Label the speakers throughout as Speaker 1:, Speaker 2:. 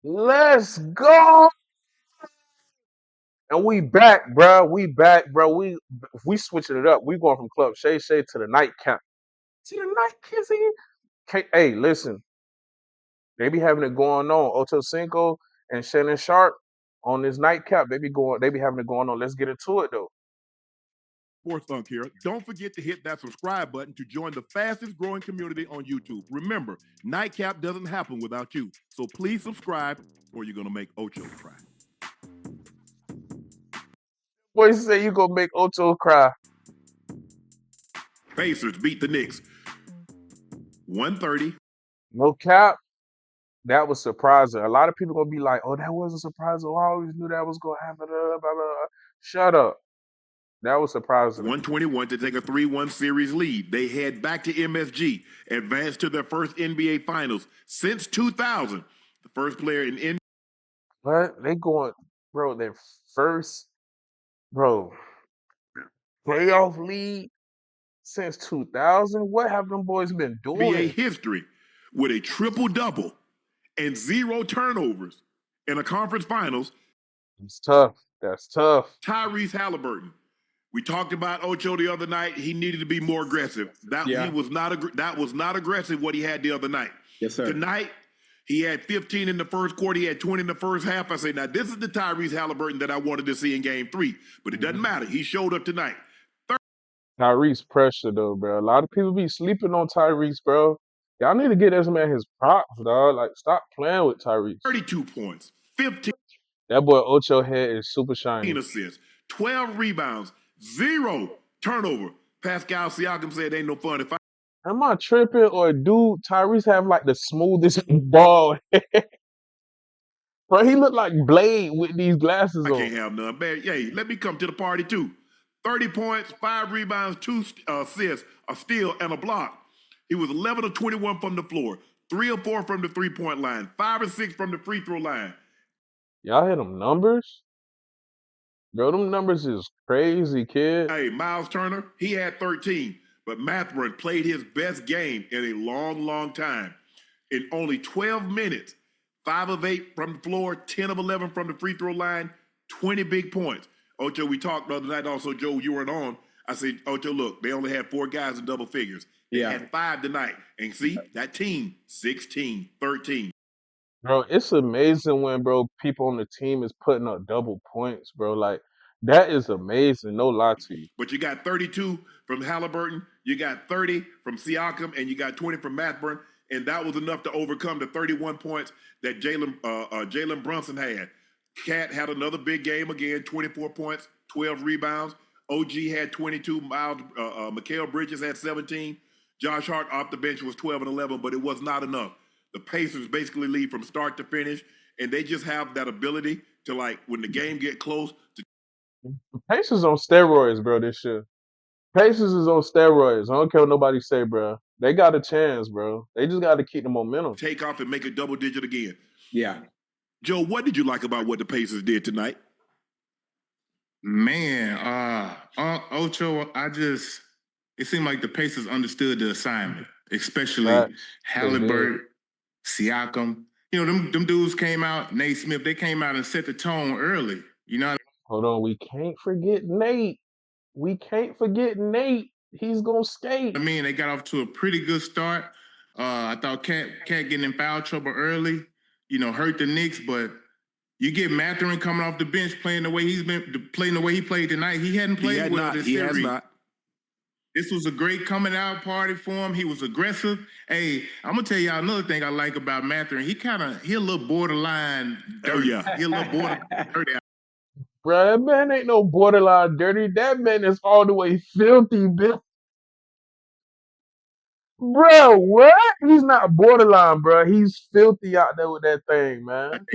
Speaker 1: Let's go. And we back, bro. We back, bro. We switching it up. We going from Club Shay Shay to the Nightcap. To the Night Kizzy. Hey, listen. They be having it going on. Ochocinco and Shannon Sharpe on this Nightcap. They be having it going on. Let's get into it though.
Speaker 2: Fourth Thunk here. Don't forget to hit that subscribe button to join the fastest growing community on YouTube. Remember, Nightcap doesn't happen without you. So please subscribe or you're going to make Ocho cry.
Speaker 1: Boys say you gonna make Ocho cry.
Speaker 2: Pacers beat the Knicks 130.
Speaker 1: No cap. That was surprising. A lot of people gonna be like, "Oh, that wasn't surprising. I always knew that was gonna happen." Blah, blah, blah. Shut up. That was surprising.
Speaker 2: 121 to take a 3-1 series lead. They head back to MSG, advanced to their first NBA Finals since 2000. The first player in NBA.
Speaker 1: What? They going, bro, their first, bro, playoff lead since 2000? What have them boys been doing?
Speaker 2: NBA history with a triple-double and 0 turnovers in a conference finals.
Speaker 1: It's tough. That's tough.
Speaker 2: Tyrese Haliburton. We talked about Ocho the other night. He needed to be more aggressive. That was not aggressive what he had the other night.
Speaker 3: Yes, sir.
Speaker 2: Tonight, he had 15 in the first quarter. He had 20 in the first half. I say, now this is the Tyrese Haliburton that I wanted to see in Game 3. But it doesn't matter. He showed up tonight.
Speaker 1: Tyrese pressure though, bro. A lot of people be sleeping on Tyrese, bro. Y'all need to get this man his props, dog. Like, stop playing with Tyrese.
Speaker 2: 32 points, 15.
Speaker 1: That boy Ocho head is super shiny.
Speaker 2: Assists, 12 rebounds, 0 turnover. Pascal Siakam said ain't no fun if I.
Speaker 1: Am I tripping or do Tyrese have like the smoothest ball? Bro, he look like Blade with these glasses on.
Speaker 2: I can't have none. Man, hey, let me come to the party too. 30 points, 5 rebounds, 2 assists, a steal, and a block. He was 11 of 21 from the floor, 3 of 4 from the three-point line, 5 of 6 from the free throw line.
Speaker 1: Y'all hear them numbers? Bro, them numbers is crazy, kid.
Speaker 2: Hey, Miles Turner, he had 13, but Mathurin played his best game in a long, long time. In only 12 minutes, 5 of 8 from the floor, 10 of 11 from the free throw line, 20 big points. Ocho, we talked the other night also, Joe, you weren't on. I said, Ocho, look, they only had 4 guys in double figures. They had 5 tonight. And see, that team, 16, 13.
Speaker 1: Bro, it's amazing when, bro, people on the team is putting up double points, bro. Like, that is amazing. No lie to you.
Speaker 2: But you got 32 from Haliburton, you got 30 from Siakam, and you got 20 from Mathurin. And that was enough to overcome the 31 points that Jalen Brunson had. Cat had another big game again, 24 points, 12 rebounds. OG had 22. Mikal Bridges had 17. Josh Hart off the bench was 12 and 11, but it was not enough. The Pacers basically lead from start to finish, and they just have that ability to, like, when the game get close.
Speaker 1: Pacers on steroids, bro, this year. Pacers is on steroids. I don't care what nobody say, bro. They got a chance, bro. They just got to keep the momentum.
Speaker 2: Take off and make it double digit again.
Speaker 3: Yeah.
Speaker 2: Joe, what did you like about what the Pacers did tonight?
Speaker 4: Man, Ocho, it seemed like the Pacers understood the assignment, especially Haliburton, Siakam. You know, them dudes came out, Nate Smith, they came out and set the tone early. You know?
Speaker 1: Hold on, we can't forget Nate. We can't forget Nate. He's going to skate.
Speaker 4: I mean, they got off to a pretty good start. I thought Cat getting in foul trouble early, you know, hurt the Knicks, but you get Mathurin coming off the bench playing the way he played tonight. He hadn't played well this series.
Speaker 2: He has not.
Speaker 4: This was a great coming out party for him. He was aggressive. Hey, I'm gonna tell y'all another thing I like about Mathurin. He a little borderline dirty.
Speaker 2: Oh, yeah.
Speaker 4: He a little borderline dirty.
Speaker 1: Bro, that man ain't no borderline dirty. That man is all the way filthy, bitch. Bro, what? He's not borderline, bro. He's filthy out there with that thing, man.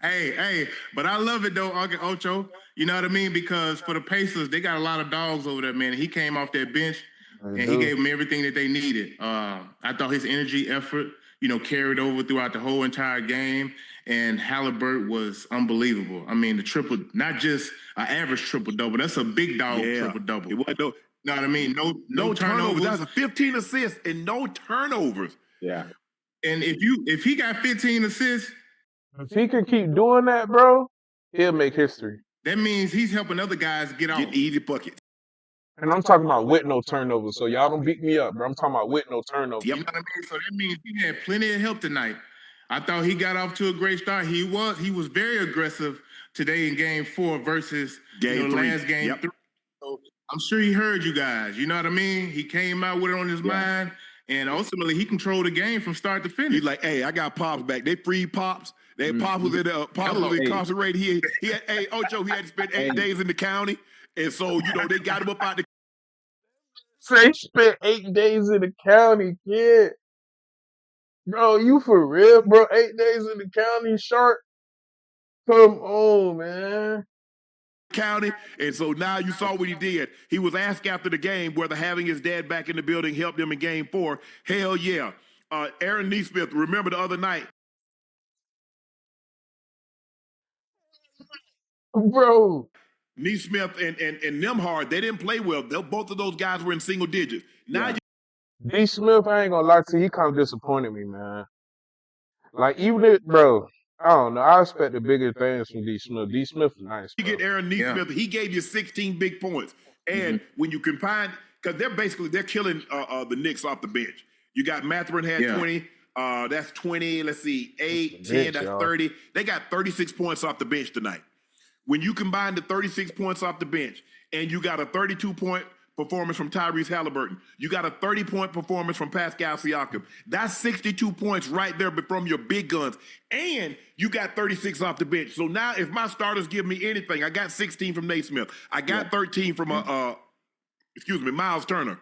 Speaker 4: hey, but I love it though, Uncle Ocho. You know what I mean? Because for the Pacers, they got a lot of dogs over there, man. He came off that bench and he gave them everything that they needed. I thought his energy, effort, you know, carried over throughout the whole entire game. And Haliburton was unbelievable. I mean, the triple, not just an average triple-double. That's a big dog triple-double.
Speaker 2: It was,
Speaker 4: know what I mean? No turnovers.
Speaker 2: That's a 15 assists and no turnovers.
Speaker 3: Yeah.
Speaker 4: And if he got 15 assists,
Speaker 1: If he can keep doing that, bro, he'll make history.
Speaker 4: That means he's helping other guys get off.
Speaker 2: Get easy buckets.
Speaker 1: And I'm talking about with no turnovers, so y'all don't beat me up, bro. I'm talking about with no turnovers.
Speaker 2: Yep.
Speaker 4: You know what I mean? So that means he had plenty of help tonight. I thought he got off to a great start. He was very aggressive today in game 4 versus
Speaker 2: Game 3.
Speaker 4: last game 3. So I'm sure he heard you guys. You know what I mean? He came out with it on his mind, and ultimately he controlled the game from start to finish.
Speaker 2: He's like, hey, I got Pops back. They freed Pops. They Pops was in Pops was incarcerated. He had hey, Ocho, he had to spend 8 days in the county. And so, they got him up out the
Speaker 1: They spent 8 days in the county, kid. Bro, you for real, bro? 8 days in the county, Sharpe? Come on, man.
Speaker 2: county. And so now you saw what he did. He was asked after the game whether having his dad back in the building helped him in game 4. Hell yeah. Aaron Nesmith, remember the other night?
Speaker 1: Bro.
Speaker 2: Nesmith and Nemhard, they didn't play well. Both of those guys were in single digits. Now
Speaker 1: D. Smith, I ain't gonna lie to you, he kind of disappointed me, man. Like, even if, bro, I don't know. I expected bigger things from D. Smith. D. Smith is nice, bro.
Speaker 2: You get Aaron Nesmith, he gave you 16 big points. And when you combine, because they're killing the Knicks off the bench. You got Mathurin had 20. That's 20. Let's see, 8, 10, that's 30. They got 36 points off the bench tonight. When you combine the 36 points off the bench and you got a 32-point performance from Tyrese Haliburton, you got a 30-point performance from Pascal Siakam, that's 62 points right there from your big guns. And you got 36 off the bench. So now if my starters give me anything, I got 16 from Naismith. I got 13 from Miles Turner.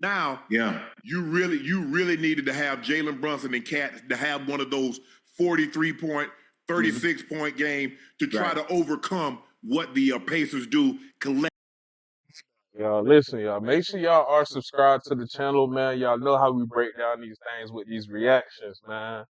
Speaker 2: Now, you really needed to have Jalen Brunson and Cat to have one of those 43-point, 36-point game to try to overcome what the Pacers do collectively.
Speaker 1: Y'all, listen, y'all. Make sure y'all are subscribed to the channel, man. Y'all know how we break down these things with these reactions, man.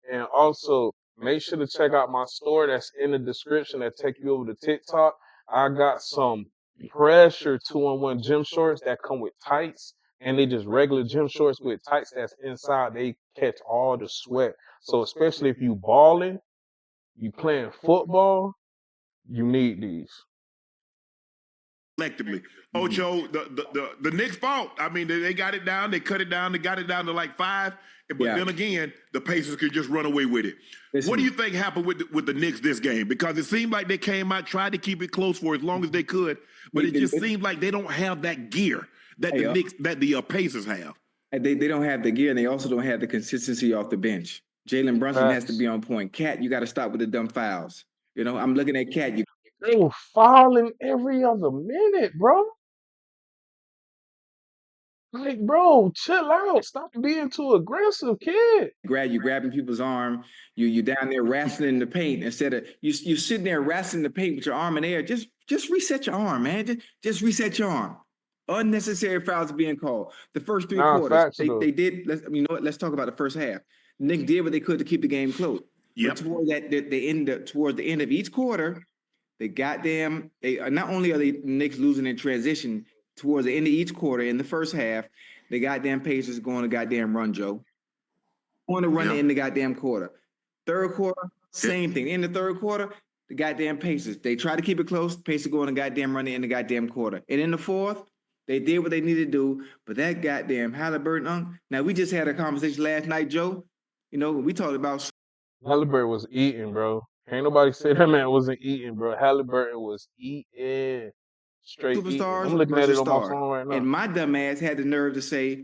Speaker 1: And also, make sure to check out my store that's in the description that take you over to TikTok. I got some pressure 2-in-1 gym shorts that come with tights, and they just regular gym shorts with tights that's inside. They catch all the sweat. So especially if you balling, you playing football, you need these.
Speaker 2: Collectively. Ocho, the Knicks fault. I mean, they got it down, they cut it down, they got it down to like 5. But then again, the Pacers could just run away with it. What do you think happened with the Knicks this game? Because it seemed like they came out, tried to keep it close for as long as they could, but it just seemed like they don't have that gear that the Pacers have.
Speaker 3: They don't have the gear, and they also don't have the consistency off the bench. Jalen Brunson has to be on point. Cat, you got to stop with the dumb fouls. I'm looking at Cat.
Speaker 1: They were fouling every other minute, bro. Like, bro, chill out. Stop being too aggressive, kid.
Speaker 3: You grabbing people's arm. You down there wrestling in the paint instead of you sitting there wrestling the paint with your arm in the air. Just reset your arm, man. Just reset your arm. Unnecessary fouls are being called. The first 3 quarters, they did. Let's talk about the first half. Knicks did what they could to keep the game close. But towards the end of each quarter, not only are the Knicks losing in transition towards the end of each quarter in the first half, the goddamn Pacers going to goddamn run, Joe. Going to run it in the goddamn quarter. Third quarter, same thing. In the third quarter, the goddamn Pacers. They try to keep it close. Pacers going to goddamn run it in the goddamn quarter. And in the fourth, they did what they needed to do. But that goddamn Haliburton, now we just had a conversation last night, Joe. We talked about
Speaker 1: Haliburton was eating, bro. Ain't nobody say that man wasn't eating, bro. Haliburton was eating. Straight
Speaker 3: superstars.
Speaker 1: I'm looking at it on my phone right now.
Speaker 3: And my dumb ass had the nerve to say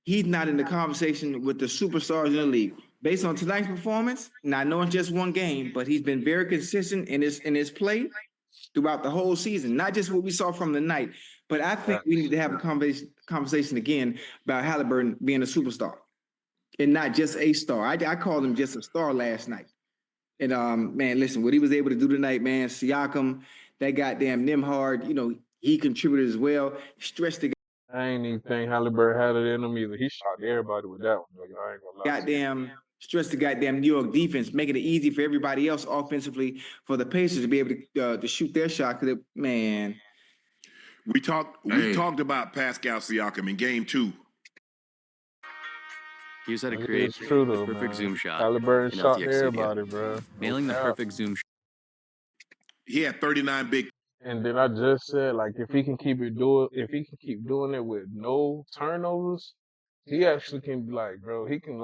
Speaker 3: he's not in the conversation with the superstars in the league. Based on tonight's performance, now I know it's just one game, but he's been very consistent in his play throughout the whole season. Not just what we saw from the night, but I think we need to have a conversation again about Haliburton being a superstar and not just a star. I called him just a star last night. And man, listen, what he was able to do tonight, man, Siakam, that goddamn Nemhard, he contributed as well. Stretched the
Speaker 1: I ain't even think Haliburton had it in him either. He shot everybody with that one. I ain't gonna lie.
Speaker 3: Goddamn, stretch the goddamn New York defense, making it easy for everybody else offensively for the Pacers to be able to shoot their shot. Cause man,
Speaker 2: we talked about Pascal Siakam in game 2.
Speaker 5: Here's how to
Speaker 1: Like,
Speaker 5: create
Speaker 1: it's true
Speaker 5: the
Speaker 1: though,
Speaker 5: perfect
Speaker 1: man.
Speaker 5: zoom shot
Speaker 1: Haliburton
Speaker 5: in
Speaker 1: shot to
Speaker 5: LTX Studio.
Speaker 1: everybody, bro. No
Speaker 5: Nailing the
Speaker 1: cap.
Speaker 5: perfect zoom
Speaker 2: He had 39 big
Speaker 1: And then I just said, like, if he can keep doing it with no turnovers, he actually can be like, bro, he can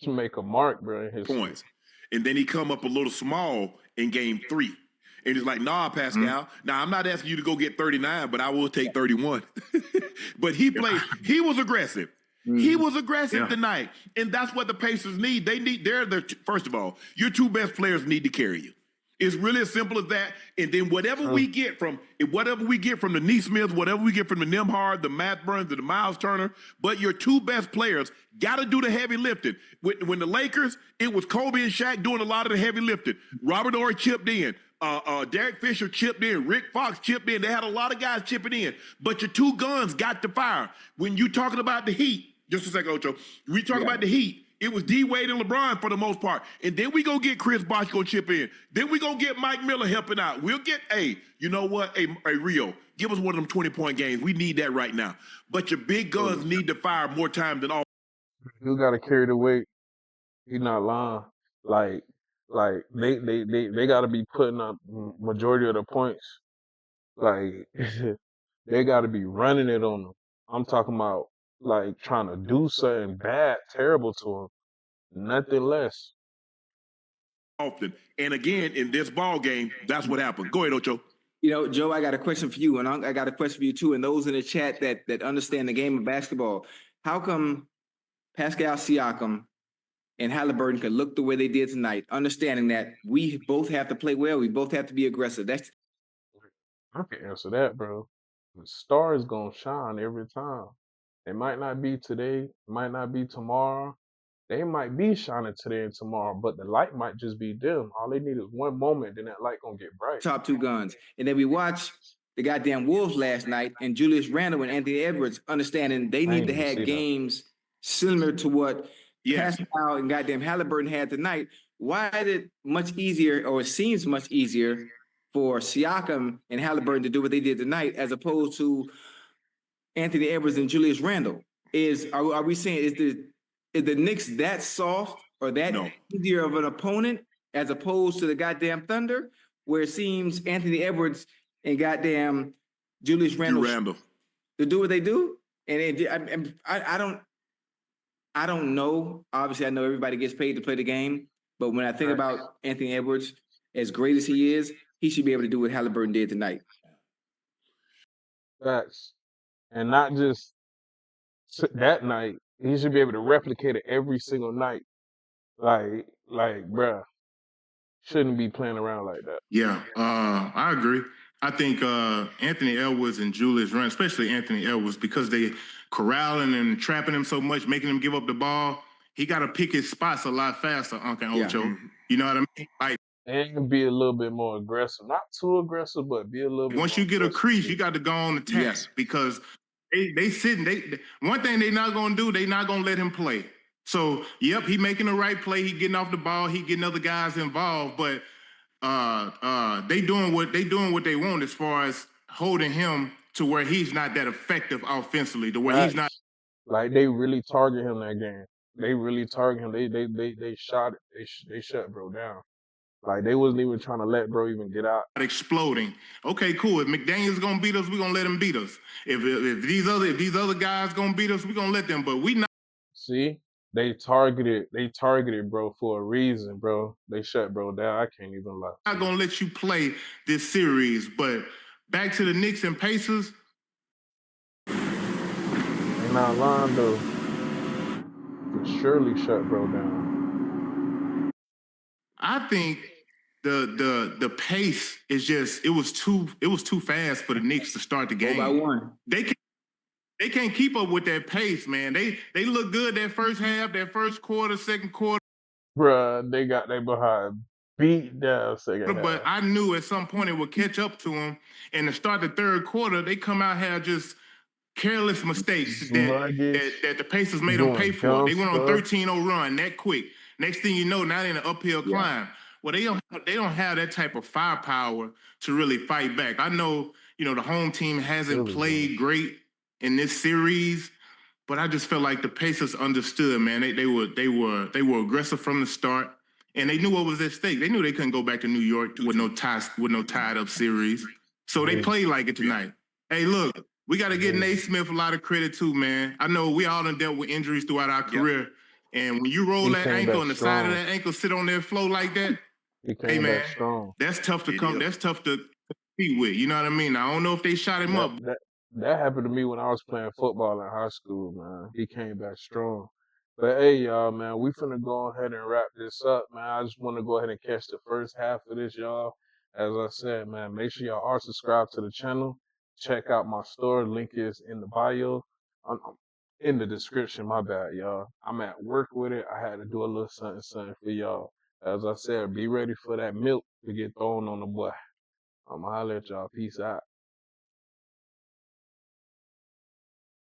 Speaker 1: make a mark, bro, in his
Speaker 2: points. And then he come up a little small in game 3. And he's like, nah, Pascal. Now, I'm not asking you to go get 39, but I will take 31. But he played, he was aggressive. He was aggressive tonight. And that's what the Pacers need. First of all, your two best players need to carry you. It's really as simple as that. And then whatever we get from the Neesmiths, whatever we get from the Nembhard, the Mathburns, the Miles Turner, but your two best players got to do the heavy lifting. When the Lakers, it was Kobe and Shaq doing a lot of the heavy lifting. Robert Horry chipped in. Derek Fisher chipped in. Rick Fox chipped in. They had a lot of guys chipping in. But your two guns got to fire. When you talking about the Heat, just a second, Ocho. We talk about the Heat. It was D Wade and LeBron for the most part. And then we go get Chris Bosh go chip in. Then we go get Mike Miller helping out. We'll get, you know what? Hey, Rio, give us one of them 20-point games. We need that right now. But your big guns need to fire more time than all.
Speaker 1: You got to carry the weight. He's not lying. Like they got to be putting up majority of the points. Like they got to be running it on them. I'm talking about like trying to do something bad, terrible to him. Nothing less.
Speaker 2: Often. And again, in this ball game, that's what happened. Go ahead, Ocho.
Speaker 3: You know, Joe, I got a question for you, and I got a question for you too, and those in the chat that understand the game of basketball. How come Pascal Siakam and Haliburton could look the way they did tonight, understanding that we both have to play well, we both have to be aggressive?
Speaker 1: I can answer that, bro. The star is gonna shine every time. It might not be today, it might not be tomorrow. They might be shining today and tomorrow, but the light might just be dim. All they need is one moment, then that light gonna get bright.
Speaker 3: Top two guns. And then we watch the goddamn Wolves last night, and Julius Randle and Anthony Edwards understanding they need to have games similar to what Pascal and goddamn Haliburton had tonight. Why is it much easier, or it seems much easier, for Siakam and Haliburton to do what they did tonight as opposed to Anthony Edwards and Julius Randle? Are we saying is the Knicks that soft or that easier of an opponent as opposed to the goddamn Thunder, where it seems Anthony Edwards and goddamn Julius Randle to do what they do? And I don't know. Obviously, I know everybody gets paid to play the game, but when I think about Anthony Edwards, as great as he is, he should be able to do what Haliburton did tonight.
Speaker 1: Facts. And not just that night. He should be able to replicate it every single night. Like, bruh, shouldn't be playing around like that.
Speaker 4: Yeah, I agree. I think Anthony Edwards and Julius Randle, especially Anthony Edwards, because they corralling and trapping him so much, making him give up the ball, he got to pick his spots a lot faster, Uncle Ocho. You know what I mean? Like,
Speaker 1: and be a little bit more aggressive. Not too aggressive, but be a little bit
Speaker 4: once you get a crease, you got to go on the task because they sitting. One thing they not gonna do, they not gonna let him play. So yep, he making the right play, he getting off the ball, he getting other guys involved, but they doing what they want as far as holding him to where he's not that effective offensively, to where he's not
Speaker 1: like they really target him that game. They really target him. They shot it. They shut bro down. Like they wasn't even trying to let bro even get out.
Speaker 4: Exploding. Okay, cool. If McDaniel's gonna beat us, we're gonna let him beat us. If these other guys gonna beat us, we're gonna let them. But we not.
Speaker 1: See, they targeted bro for a reason, bro. They shut bro down. I can't even lie.
Speaker 4: I'm not gonna let you play this series. But back to the Knicks and Pacers.
Speaker 1: They not lying though. Could surely shut bro down.
Speaker 4: I think the pace is just it was too fast for the Knicks to start the game.
Speaker 3: 1-1.
Speaker 4: They can't keep up with that pace, man. They look good that first half, that first quarter, second quarter.
Speaker 1: Bruh, they got they behind beat down second half.
Speaker 4: But I knew at some point it would catch up to them. And to start the third quarter, they come out here just careless mistakes that the Pacers made them pay for. They went on a 13-0 run that quick. Next thing you know, now they're in an uphill climb. Well, they don't have that type of firepower to really fight back. I know, the home team hasn't played great in this series, but I just felt like the Pacers understood, man. They were aggressive from the start, and they knew what was at stake. They knew they couldn't go back to New York with no tied up series. So they played like it tonight. Hey, look, we got to get Nate Smith a lot of credit too, man. I know we all done dealt with injuries throughout our career, and when you roll that ankle and the side of that ankle sit on that flow like that, hey man, that's tough to come. That's tough to compete with. You know what I mean? I don't know if they shot him up.
Speaker 1: That happened to me when I was playing football in high school, man. He came back strong. But hey, y'all, man, we finna go ahead and wrap this up, man. I just want to go ahead and catch the first half of this, y'all. As I said, man, make sure y'all are subscribed to the channel. Check out my store. Link is in the bio. In the description, my bad, y'all. I'm at work with it. I had to do a little something for y'all. As I said, be ready for that milk to get thrown on the boy. I'ma holler at y'all. Peace out.